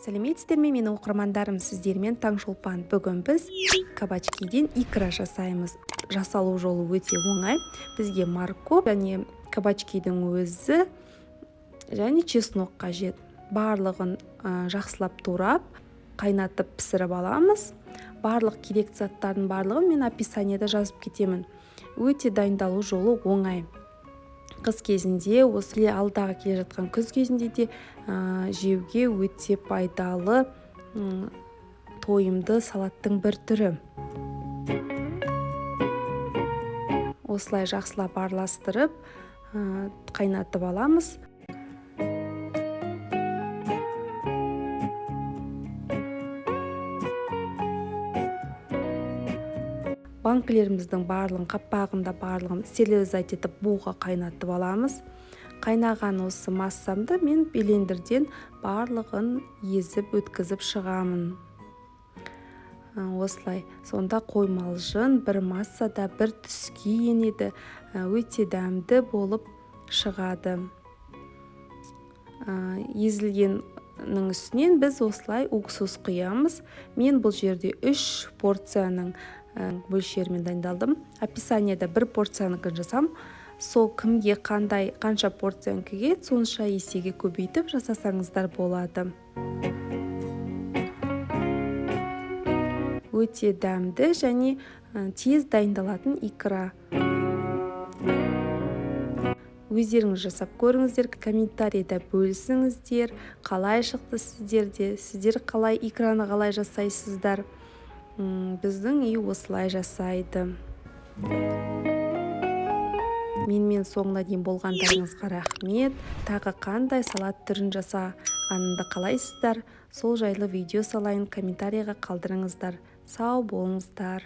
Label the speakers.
Speaker 1: Сәлеметсіздер ме, менің оқырмандарым, сіздермен Таңшолпан. Бүгін біз кабачкиден икра жасаймыз. Жасалу жолы өте оңай. Бізге морковь және кабачкидің өзі және чеснок қажет. Барлығын жақсылап турап, қайнатып пісіріп аламыз. Барлық керек заттардың барлығын мен описаниеда жазып кетемін. Өте дайындалу жолы оңай. Қыс кезінде, осы алдағы келе жатқан күз кезінде де жеуге өте пайдалы тойымды салаттың бір түрі. Осылай жақсылап араластырып, қайнатып аламыз. Банкілеріміздің барлығын, қапағында барлығын стерилизат етіп буға қайнатып аламыз. Қайнаған осы массамды мен блендерден барлығын езіп өткізіп шығамын. Осылай, сонда қоймалжын бір массада бір түске енеді, өте дәмді болып шығады. Езілгеннің үстінен біз осылай уксус құямыз. Мен бұл жерде 3 порцияның мөлшерімен дайындалдым. Описаниеда 1 порцияныкі жасам. Сол кімге қанша порциян келеді, сонша есеге көбейтіп жасасаңыздар болады. Өте дәмді және тез дайындалатын икра. Өздеріңіз жасап көріңіздер, комментарийда бөлісіңіздер, қалай шықты сіздерде, сіздер қалай икраны қалай жасайсыздар. Біздің үй осылай жасайды. Менімен соңына дейін болғандарыңызға рахмет. Тағы қандай салат түрін жасағанымды қалайсыздар, сол жайлы видео салайын, комментарийға қалдырыңыздар. Сау болыңыздар.